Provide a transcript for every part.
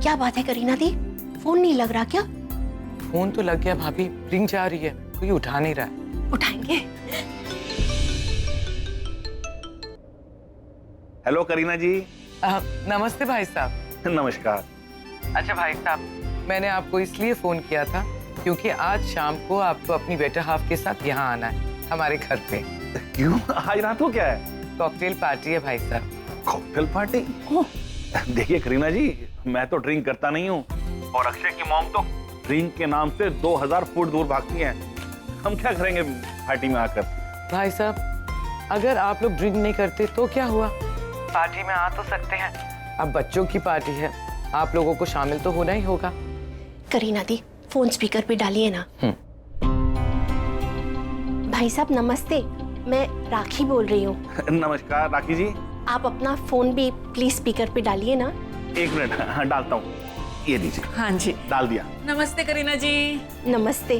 क्या बात है करीना दी, फोन नहीं लग रहा क्या? फोन तो लग गया भाभी, रिंग जा रही है, कोई उठा नहीं रहा है। उठाएंगे। हेलो करीना जी। नमस्ते भाई साहब। नमस्कार। अच्छा भाई साहब, मैंने आपको इसलिए फोन किया था क्योंकि आज शाम को आपको अपनी बेटर हाफ के साथ यहाँ आना है हमारे घर पे। क्यों, आज रात को क्या है? कॉकटेल पार्टी है भाई साहब। Cocktail party? देखिए करीना जी, मैं तो ड्रिंक करता नहीं हूँ और अक्षय की मॉम तो ड्रिंक के नाम से 2000 फुट दूर भागती हैं। हम क्या करेंगे पार्टी में आकर? भाई साहब, अगर आप लोग ड्रिंक नहीं करते तो क्या हुआ, पार्टी में आ तो सकते हैं। अब बच्चों की पार्टी है, आप लोगों को शामिल तो होना ही होगा। करीना दी, फोन स्पीकर पे डालिए ना। भाई साहब नमस्ते, मैं राखी बोल रही हूँ। नमस्कार राखी जी। आप अपना फोन भी प्लीज स्पीकर पे डालिए ना। एक मिनट, हाँ डालता हूँ, ये लीजिए। हाँ जी, डाल दिया। नमस्ते करीना जी। नमस्ते।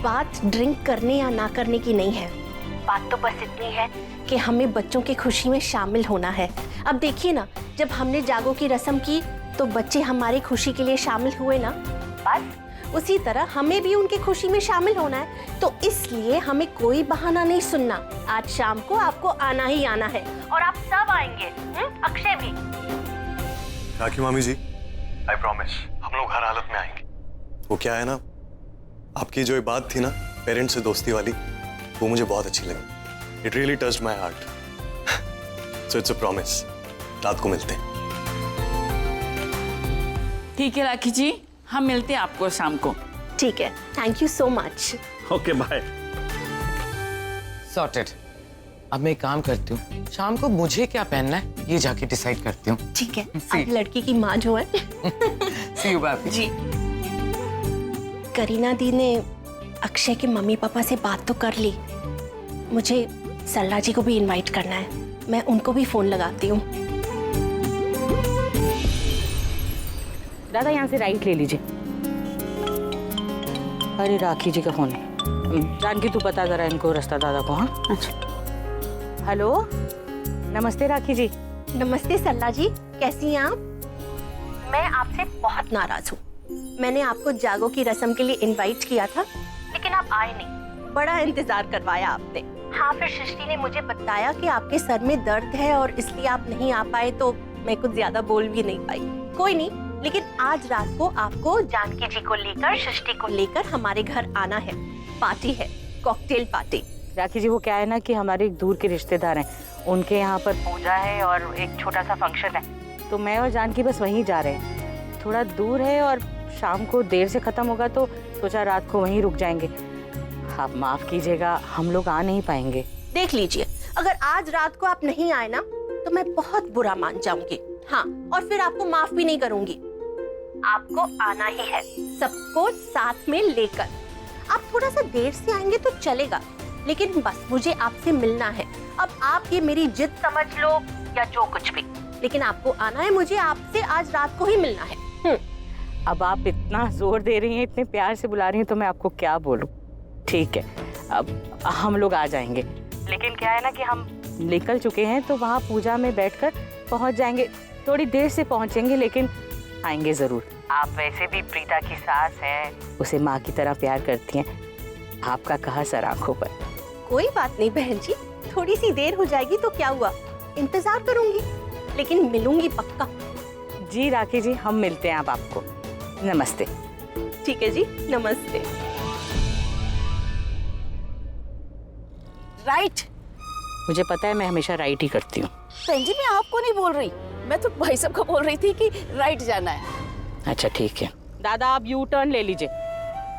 बात ड्रिंक करने या ना करने की नहीं है, बात तो बस इतनी है कि हमें बच्चों की खुशी में शामिल होना है। अब देखिए ना, जब हमने जागो की रस्म की तो बच्चे हमारी खुशी के लिए शामिल हुए ना, बस उसी तरह हमें भी उनकी खुशी में शामिल होना है। तो इसलिए हमें कोई बहाना नहीं सुनना। आज शाम को आपको आना ही आना है और आप सब आएंगे, अक्षय भी। राखी मामी जी, आई प्रॉमिस हम लोग हर हालत में आएंगे। वो क्या है ना, आपकी जो ये बात थी ना पेरेंट्स से दोस्ती वाली, वो मुझे बहुत अच्छी लगी। It really touched my heart. So it's a promise, रात को मिलते हैं। ठीक है राखी जी, हम मिलते हैं आपको शाम को। ठीक है, thank you so much. Okay bye. Sorted. अब मैं एक काम करती हूँ, शाम को मुझे क्या पहनना है ये जाके डिसाइड करती हूँ। ठीक है, अब लड़की की माँ जो है। सी यू भाभी जी। करीना दी ने अक्षय के मम्मी पापा से बात तो कर ली, मुझे सरला जी को भी इनवाइट करना है। मैं उनको भी फोन लगाती हूँ। दादा यहाँ से राइट ले लीजिए। अरे राखी जी का फोन। जानकी तू बता जरा इनको रास्ता दादा को। हाँ अच्छा। हेलो, नमस्ते राखी जी। नमस्ते सरला जी, कैसी हैं आप? मैं आपसे बहुत नाराज हूँ। मैंने आपको जागो की रस्म के लिए इनवाइट किया था, लेकिन आप आए नहीं। बड़ा इंतजार करवाया आपने। हाँ, फिर सृष्टि ने मुझे बताया कि आपके सर में दर्द है और इसलिए आप नहीं आ पाए, तो मैं कुछ ज्यादा बोल भी नहीं पाई। कोई नहीं, लेकिन आज रात को आपको जानकी जी को लेकर, सृष्टि को लेकर हमारे घर आना है। पार्टी है, कॉकटेल पार्टी। राखी जी वो क्या है ना कि हमारे एक दूर के रिश्तेदार हैं, उनके यहाँ पर पूजा है और एक छोटा सा फंक्शन है, तो मैं और जानकी बस वहीं जा रहे हैं। थोड़ा दूर है और शाम को देर से खत्म होगा, तो सोचा रात को वहीं रुक जाएंगे। आप माफ कीजिएगा, हम लोग आ नहीं पाएंगे। देख लीजिए, अगर आज रात को आप नहीं आए ना तो मैं बहुत बुरा मान जाऊंगी। हाँ, और फिर आपको माफ भी नहीं करूंगी। आपको आना ही है, सबको साथ में लेकर। आप थोड़ा सा देर से आएंगे तो चलेगा, लेकिन बस मुझे आपसे मिलना है। अब आप ये मेरी जिद समझ लो या जो कुछ भी, लेकिन आपको आना है, मुझे आपसे आज रात को ही मिलना है। अब आप इतना जोर दे रही हैं, इतने प्यार से बुला रही हैं, तो मैं आपको क्या बोलूं। ठीक है, अब हम लोग आ जाएंगे, लेकिन क्या है ना कि हम निकल चुके हैं, तो वहाँ पूजा में बैठकर पहुँच जाएंगे। थोड़ी देर से पहुँचेंगे, लेकिन आएंगे जरूर। आप वैसे भी प्रीता की सास हैं, उसे माँ की तरह प्यार करती हैं। आपका कहा सर आंखों पर। कोई बात नहीं बहन जी, थोड़ी सी देर हो जाएगी तो क्या हुआ, इंतजार करूंगी, लेकिन मिलूंगी पक्का। जी राखी जी, हम मिलते हैं अब आपको। नमस्ते। ठीक है जी, नमस्ते। राइट। मुझे पता है, मैं हमेशा राइट ही करती हूँ। बहन जी, मैं आपको नहीं बोल रही, मैं तो भाई साहब को बोल रही थी कि राइट जाना है। अच्छा ठीक है दादा, आप यू टर्न ले लीजिए।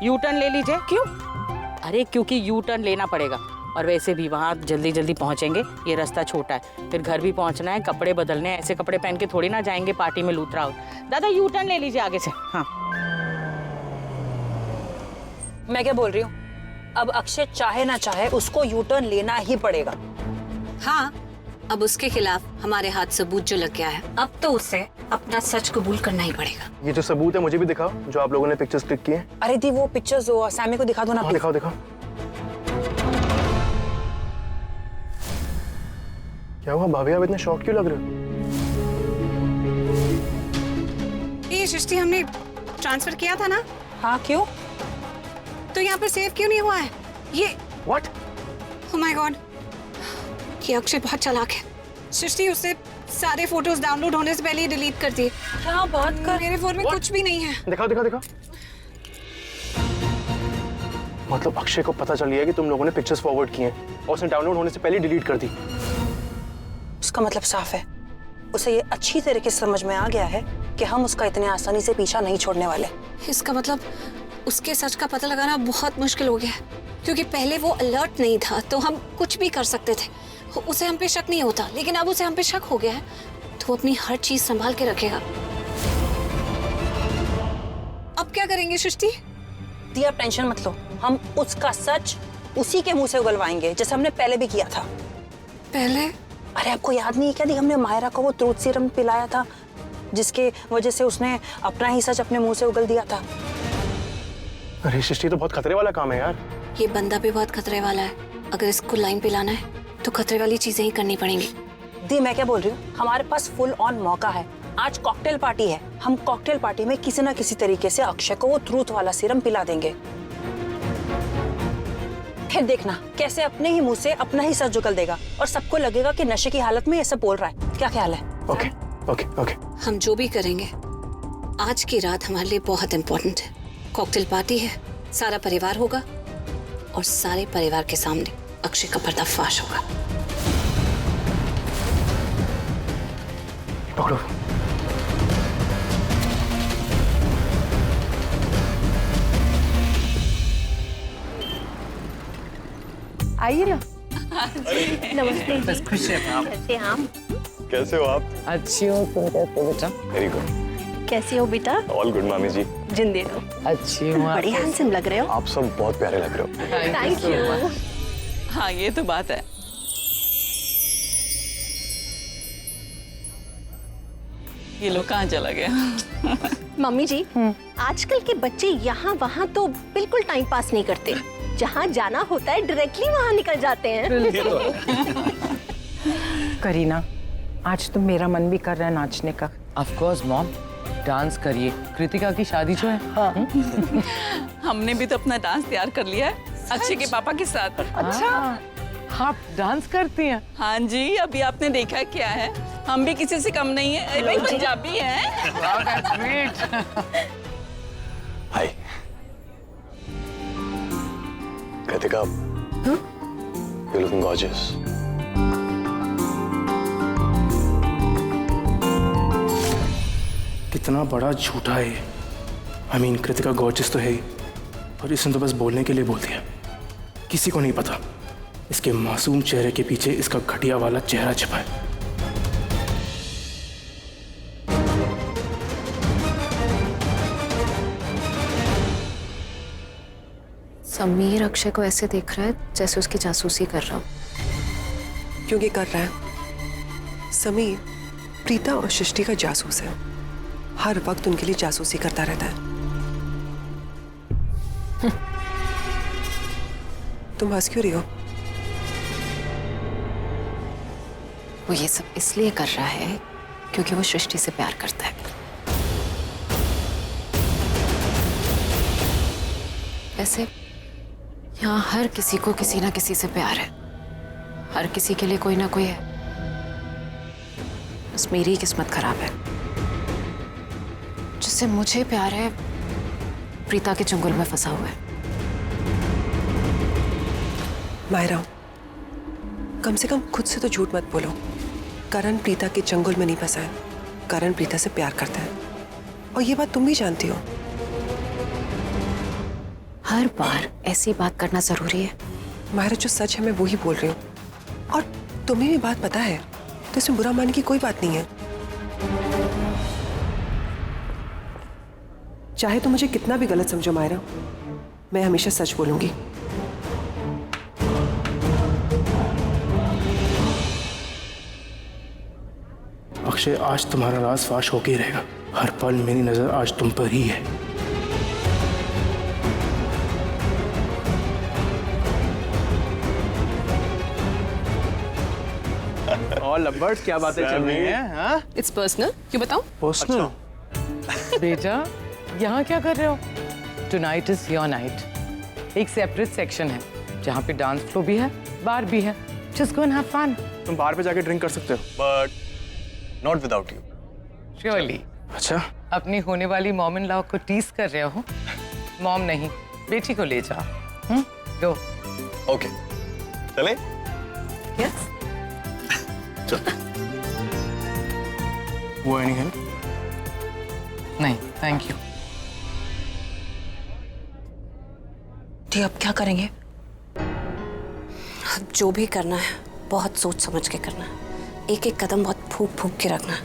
यू टर्न ले लीजिए। क्यों? अरे क्योंकि यू टर्न लेना पड़ेगा, और वैसे भी वहाँ जल्दी जल्दी पहुँचेंगे, ये रास्ता छोटा है, फिर घर भी पहुँचना है, कपड़े बदलने हैं। ऐसे कपड़े पहन के थोड़ी ना जाएंगे पार्टी में लूथरा हो। दादा यू टर्न ले लीजिए आगे से। हाँ मैं क्या बोल रही हूँ, अब अक्षय चाहे ना चाहे उसको यू टर्न लेना ही पड़ेगा। हाँ, अब उसके खिलाफ हमारे हाथ सबूत जो लग गया है, अब तो उसे अपना सच कबूल करना ही पड़ेगा। ये जो सबूत है मुझे भी दिखाओ, जो आप लोगों ने पिक्चर्स क्लिक किए हैं। अरे दी, वो पिक्चर्स दो, सैमी को दिखा दो ना। हाँ, दिखाओ दिखाओ। क्या हुआ भाभी, आप इतने शॉक क्यों लग रहे हो? सृष्टि हमने ट्रांसफर किया था ना, हाँ क्यों? तो यहाँ पर सेव क्यों नहीं हुआ है ये? व्हाट? ओह माय गॉड, ये अक्षय बहुत चालाक है। सृष्टि उससे सारे फोटोज डाउनलोड होने से पहले ही डिलीट कर दिए। क्या बात कर? मेरे फोन में कुछ भी नहीं है। दिखाओ दिखाओ दिखाओ। मतलब अक्षय को पता चल गया कि तुम लोगों ने पिक्चर्स फॉरवर्ड किए हैं और उसने डाउनलोड होने से पहले डिलीट कर दी। उसका मतलब साफ है, उसे ये अच्छी तरीके से समझ में आ गया है कि हम उसका इतने आसानी से पीछा नहीं छोड़ने वाले। इसका मतलब उसके सच का पता लगाना बहुत मुश्किल हो गया है, क्योंकि पहले वो अलर्ट नहीं था तो हम कुछ भी कर सकते थे, उसे हम पे शक नहीं होता, लेकिन अब उसे हम पे शक हो गया है तो वो अपनी हर चीज संभाल के रखेगा। अब क्या करेंगे सृष्टि? दी आप टेंशन मत लो, हम उसका सच उसी के मुंह से उगलवाएंगे जैसे हमने पहले भी किया था। पहले? अरे आपको याद नहीं है क्या दी, हमने मायरा को वो ट्रूथ सीरम पिलाया था जिसके वजह से उसने अपना ही सच अपने मुंह से उगल दिया था। अरे सृष्टि तो बहुत खतरे वाला काम है यार। ये बंदा भी बहुत खतरे वाला है, अगर इसको लाइन पिलाना है तो खतरे वाली चीजें ही करनी पड़ेंगी। दी मैं क्या बोल रही हूँ, हमारे पास फुल ऑन मौका है। आज कॉकटेल पार्टी है, हम कॉकटेल पार्टी में किसी ना किसी तरीके से अक्षय को वो ट्रूथ वाला सीरम पिला देंगे। फिर देखना कैसे अपने ही मुंह से अपना ही सच उगल देगा और सबको लगेगा कि नशे की हालत में ये सब बोल रहा है। क्या ख्याल है? Okay okay okay. हम जो भी करेंगे, आज की रात हमारे लिए बहुत इम्पोर्टेंट है। कॉकटेल पार्टी है, सारा परिवार होगा और सारे परिवार के सामने अक्षय का पर्दाफाश होगा। पकड़ो। आइए ना। नमस्ते जी। खुश है आप? कैसे हैं आप? कैसे हो आप? अच्छी हो तुम कैसे हो बेटा? Very good. कैसी हो बेटा? ऑल गुड मामी जी। जिंदे रहो। अच्छी हूँ। बड़ी हैंडसम लग रहे हो। आप सब बहुत प्यारे लग रहे हो। Thank you. हाँ ये तो बात है। ये लोग कहाँ चला गया? मम्मी जी, आजकल के बच्चे यहाँ वहाँ तो बिल्कुल टाइम पास नहीं करते। जहाँ जाना होता है डायरेक्टली वहाँ निकल जाते हैं। करीना, आज तो मेरा मन भी कर रहा है नाचने का। ऑफ कोर्स मॉम, डांस करिए। कृतिका की शादी जो है। हाँ। हमने भी तो अपना डांस तैयार कर लिया है अक्षय के पापा के साथ। अच्छा, आप डांस करती हैं? हाँ जी, अभी आपने देखा क्या है, हम भी किसी से कम नहीं है। भाई पंजाबी है। हाय कृतिका, यू लुकिंग गॉर्जियस। कितना बड़ा झूठा है। आई मीन कृतिका गॉर्जियस तो है ही, और इसने तो बस बोलने के लिए बोल दिया। किसी को नहीं पता इसके मासूम चेहरे के पीछे इसका घटिया वाला चेहरा छिपा है। समीर अक्षय को ऐसे देख रहा है जैसे उसकी जासूसी कर रहा हो। क्योंकि कर रहा है। समीर प्रीता और सृष्टि का जासूस है, हर वक्त उनके लिए जासूसी करता रहता है। तुम हंस क्यों रही हो? वो ये सब इसलिए कर रहा है क्योंकि वो सृष्टि से प्यार करता है। वैसे यहाँ हर किसी को किसी ना किसी से प्यार है, हर किसी के लिए कोई ना कोई है। बस मेरी किस्मत खराब है। जिससे मुझे प्यार है प्रीता के चंगुल में फंसा हुआ है। मायरा, कम से कम खुद से तो झूठ मत बोलो। करण प्रीता के चंगुल में नहीं फंसा है, करण प्रीता से प्यार करता है, और ये बात तुम भी जानती हो। हर बार ऐसी बात करना जरूरी है? मायरा, जो सच है मैं वो ही बोल रही हूँ, और तुम्हें भी बात पता है, तो इसमें बुरा मानने की कोई बात नहीं है। चाहे तो मुझे कितना भी गलत समझो मायरा, मैं हमेशा सच बोलूंगी। अक्षय, आज तुम्हारा राज फाश होके ही रहेगा। हर पल मेरी नजर आज तुम पर ही है। और लवर्स क्या बातें चल रही हैं? हाँ? इट्स पर्सनल, क्यों बताऊं? पर्सनल? बेटा यहाँ क्या कर रहे हो? Tonight is your night. एक सेपरेट सेक्शन है जहाँ पे डांस फ्लोर भी है, बार भी है। Just go and have fun. तुम बाहर पे जाके ड्रिंक कर सकते हो, but not without you. Surely. अच्छा अपनी होने वाली मॉम इन लॉ को टीज कर रहे हो? मॉम नहीं, बेटी को ले जाओ। गो। ओके चले। यस। वो एनी हेल्प? नहीं थैंक यू। दी अब क्या करेंगे? अब जो भी करना है बहुत सोच समझ के करना है। एक एक कदम बहुत फूंक फूंक के रखना है।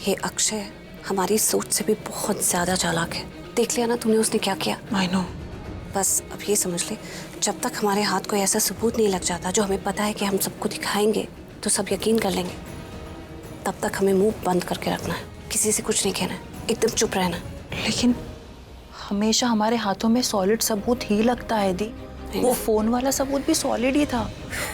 ये अक्षय हमारी सोच से भी बहुत ज्यादा चालाक है। देख लिया ना तूने उसने क्या किया। I know. बस अब ये समझ ले, जब तक हमारे हाथ कोई ऐसा सबूत नहीं लग जाता जो हमें पता है कि हम सबको दिखाएंगे तो सब यकीन कर लेंगे, तब तक हमें मुंह बंद करके रखना है। किसी से कुछ नहीं कहना है, एकदम चुप रहना। लेकिन हमेशा हमारे हाथों में सॉलिड सबूत ही लगता है दी। वो फोन वाला सबूत भी सॉलिड ही था,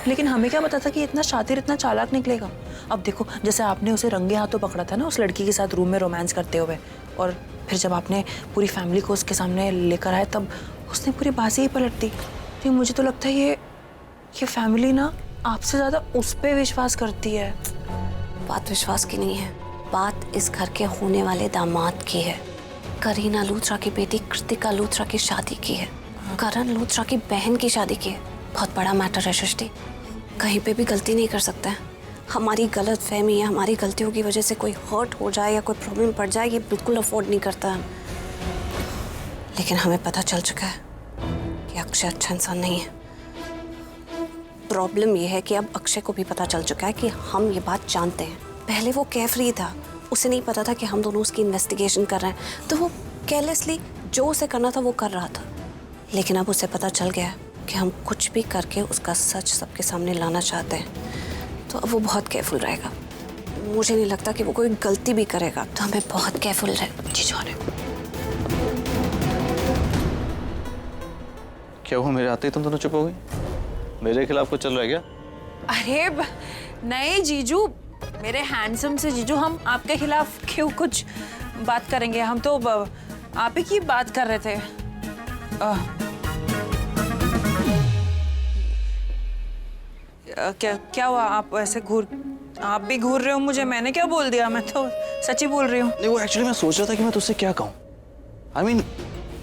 लेकिन हमें क्या पता था कि इतना शातिर इतना चालाक निकलेगा। अब देखो, जैसे आपने उसे रंगे हाथों पकड़ा था ना उस लड़की के साथ रूम में रोमांस करते हुए, और फिर जब आपने पूरी फैमिली को उसके सामने लेकर आए तब उसने पूरी बातें ही पलट दी। तो मुझे तो लगता है ये फैमिली ना आपसे ज्यादा उस पे विश्वास करती है। बात विश्वास की नहीं है, बात इस घर के होने वाले दामाद की है। करीना लूथरा की बेटी कृतिका लूथरा की शादी की है, करण लूथरा की बहन की शादी की है। बहुत बड़ा मैटर है सृष्टि, कहीं पे भी गलती नहीं कर सकता है। हमारी गलत फहमी है, हमारी गलतियों की वजह से कोई हर्ट हो जाए या कोई प्रॉब्लम पड़ जाए, ये बिल्कुल अफोर्ड नहीं करता है। लेकिन हमें पता चल चुका है कि अक्षय अच्छा इंसान नहीं है। प्रॉब्लम ये है कि अब अक्षय को भी पता चल चुका है कि हम ये बात जानते हैं। पहले वो केयरफ्री था, उसे नहीं पता था कि हम दोनों उसकी इन्वेस्टिगेशन कर रहे हैं, तो वो केयरलेसली जो उसे करना था वो कर रहा था। लेकिन अब उसे पता चल गया कि हम कुछ भी करके उसका सच सबके सामने लाना चाहते हैं, तो अब वो बहुत केयरफुल रहेगा। मुझे नहीं लगता कि वो कोई गलती भी करेगा, तो हमें बहुत केयरफुल रहे। जी जाने। क्या हुआ, मेरे आते ही तुम दोनों चुप हो गई? मेरे खिलाफ कुछ चल रहा है क्या? अरे नहीं जीजू, मेरे हैंडसम से जीजू, हम आपके खिलाफ क्यों कुछ बात करेंगे? हम तो आप ही की बात कर रहे थे। क्या हुआ? आप ऐसे आप भी घूर रहे हो मुझे? मैंने क्या बोल दिया? मैं तो सच ही बोल रही हूँ। नहीं, वो एक्चुअली मैं सोच रहा था कि मैं तुझसे क्या कहूँ। I mean,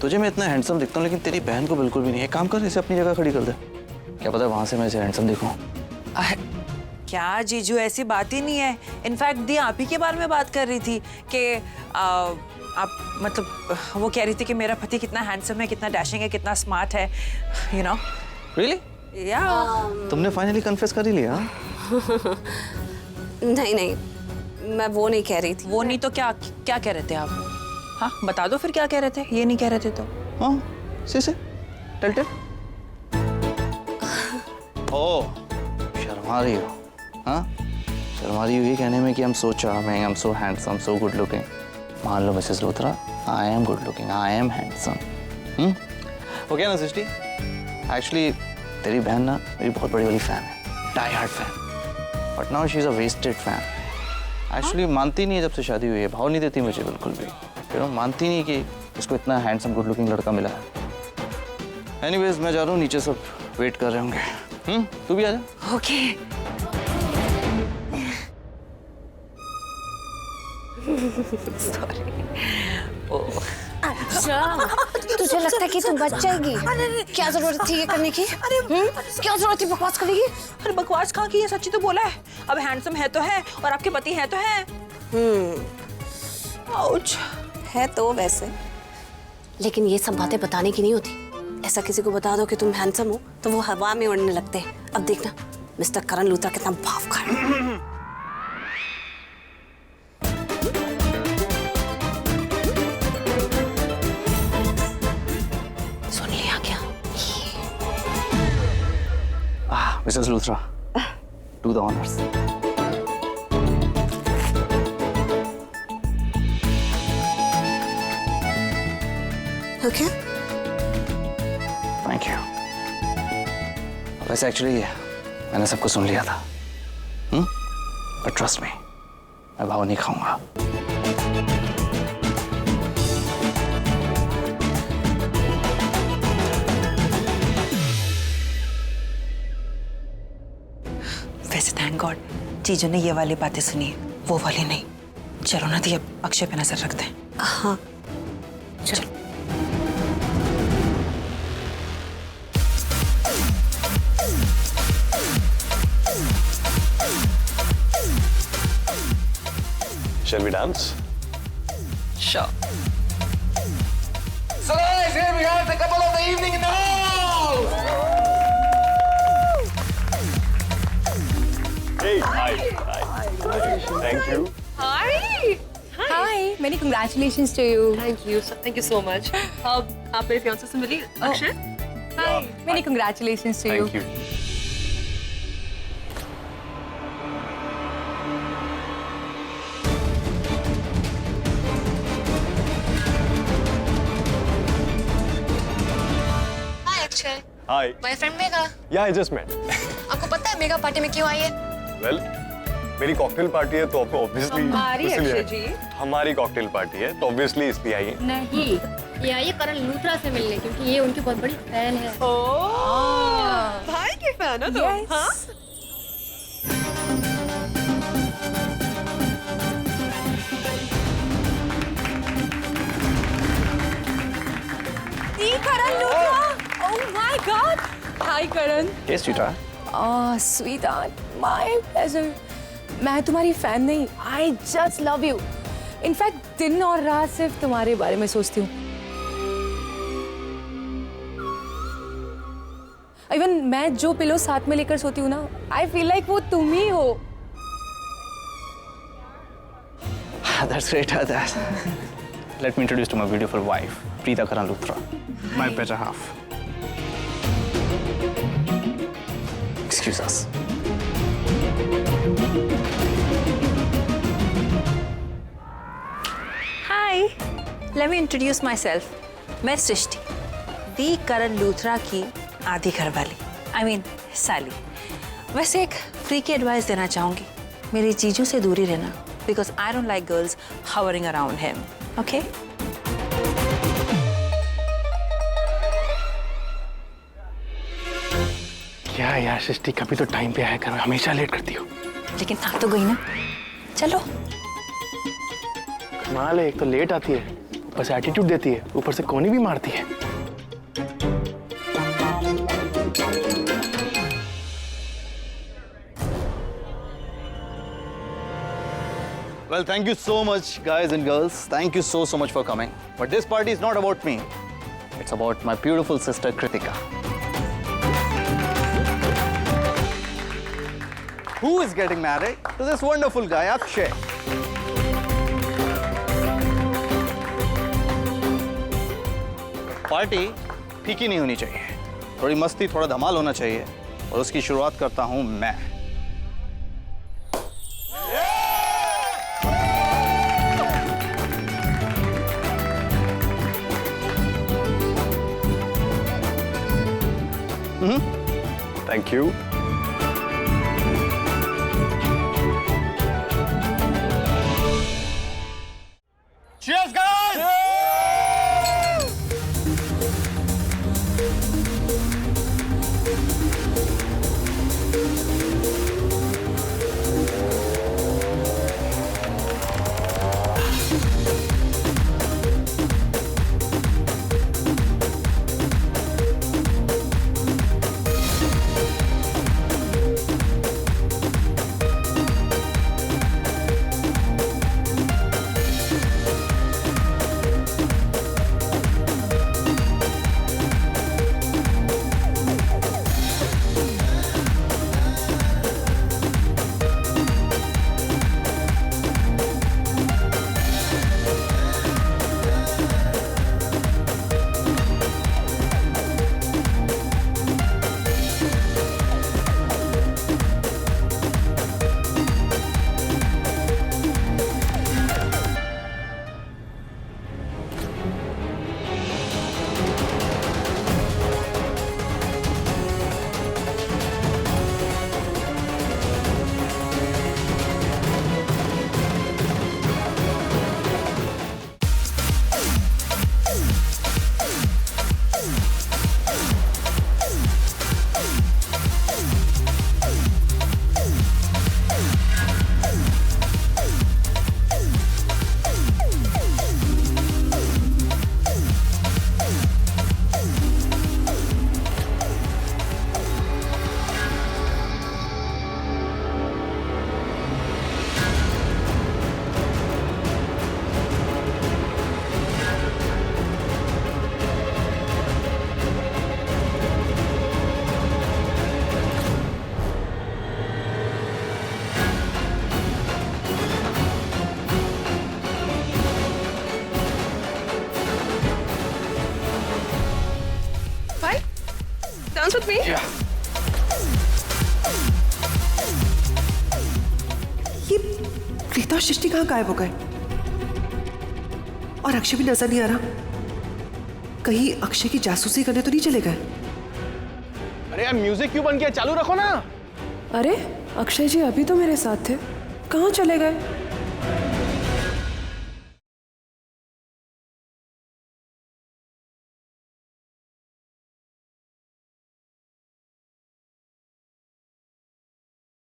तुझे मैं इतना हैंडसम दिखता हूँ लेकिन तेरी बहन को बिल्कुल भी नहीं है। काम कर, इसे अपनी जगह खड़ी कर दे। क्या पता वहां से मैं इसे हैंडसम दिखूं। क्या जीजू, ऐसी बात ही नहीं है। इनफैक्ट दी आप ही के बारे में बात कर रही थी कि आप मतलब वो कह रही थी कि मेरा पति कितना हैंडसम है, कितना डैशिंग है, कितना स्मार्ट है, यू नो। रियली? या तुमने फाइनली कन्फेस कर ही लिया? नहीं, मैं वो नहीं कह रही थी। वो नहीं तो क्या कह रहे थे आप? हाँ बता दो फिर क्या कह रहे थे। ये नहीं कह रहे थे तो? हाँ से टेल। ओ शर्मा रही हो? हाँ शर्मा रही हो ये कहने में कि I'm so charming, I'm so handsome, so good looking। मान लो Mrs Luthra, I am good looking, I am handsome। वो क्या ना सृष्टि, एक्चुअली तेरी बहन ना मेरी बहुत बड़ी वाली फैन है, die hard fan. But now she is a wasted fan. Actually मानती नहीं है जब से शादी हुई है, भाव नहीं देती मुझे बिल्कुल भी। यू नो, मानती नहीं कि उसको इतना हैंडसम गुड लुकिंग लड़का मिला है। एनीवेज मैं जा रहा हूँ, नीचे सब वेट कर रहे होंगे। तू भी आ जा। ओके। अच्छा, तुझे लगता है कि तू बच जाएगी? क्या जरूरत थी ये करने की? क्या जरूरत थी बकवास करने की? अरे बकवास कहाँ की है, सच्ची तो बोला है। अब हैंडसम है तो है और आपके पति है तो है। आउच। है तो वैसे, लेकिन ये सब बातें बताने की नहीं होती। ऐसा किसी को बता दो कि तुम हैंडसम हो तो वो हवा में उड़ने लगते हैं। अब देखना मिस्टर करण लूथरा कितना भाव खा रहा है। सुन लिया क्या? Mrs Luthra, do the honours. Okay, thank you. वैसे एक्चुअली मैंने सब कुछ सुन लिया था, बट ट्रस्ट मी, मैं भाव नहीं खाऊंगा। वैसे थैंक गॉड जीजू ने ये वाली बातें सुनी है, वो वाली नहीं। चलो ना दी, अब अक्षय पे नजर रखते हैं। हाँ चलो। Shall we dance? Sure. So guys, here we have the couple of the evening in the house. Hey, hi. Thank you. Hi, many congratulations to you. Thank you so much. आप मेरे fiancé से मिली Akshay? Hi, many congratulations to you. Thank you. Hi Akshay. Hi. My friend Megha. Yeah, I just met. आपको पता है Megha party में क्यों आई है? Well, मेरी कॉकटेल पार्टी है तो ऑब्वियसली हमारी अक्षय जी. हमारी कॉकटेल पार्टी है तो ऑब्वियसली इसलिए आई है। नहीं, ये आई है करण लूथरा से मिलने क्योंकि ये उनकी बहुत बड़ी फैन है. भाई की फैन हो तुम? हाँ? Karan Luthra. Oh my God. Hi Karan. Yes, Chitra. Sweetheart, my pleasure. मैं तुम्हारी फैन नहीं, I just love you. In fact दिन और रात सिर्फ तुम्हारे बारे में सोचती हूँ. इवन मैं जो पिलो साथ में लेकर सोती हूँ ना, I feel like वो तुम ही हो. That's great. Let me introduce to my beautiful wife, Preeta Karan Luthra, my better half. Excuse us. Hi, let me introduce my self. मैं सृष्टि, दी करण लूथरा की आधी घरवाली, आई मीन साली. वैसे एक फ्री की एडवाइस देना चाहूँगी, मेरे जीजू से दूरी रहना, because I don't like girls hovering around him. Okay? क्या यार सृष्टि, कभी तो टाइम पे आया कर, हमेशा लेट करती हो. लेकिन आ तो गई ना, चलो. कमाल है, एक तो लेट आती है, ऊपर से एटीट्यूड देती है, ऊपर से कोनी भी मारती है. Well, thank you so much, guys and girls. Thank you so much for coming. But this party is not about me. It's about my beautiful sister, Kritika. Who is getting married to this wonderful guy, Akshay? Party फीकी नहीं होनी चाहिए, थोड़ी मस्ती, थोड़ा धमाल होना चाहिए, और उसकी शुरुआत करता हूं मैं. Thank you. Cheers, guys! Excuse me. ये प्रीता और सृष्टि कहाँ गायब हो गए? और अक्षय भी नजर नहीं आ रहा। कहीं अक्षय की जासूसी करने तो नहीं चले गए? अरे यार म्यूजिक क्यों बंद किया? चालू रखो ना। अरे अक्षय जी अभी तो मेरे साथ थे, कहाँ चले गए?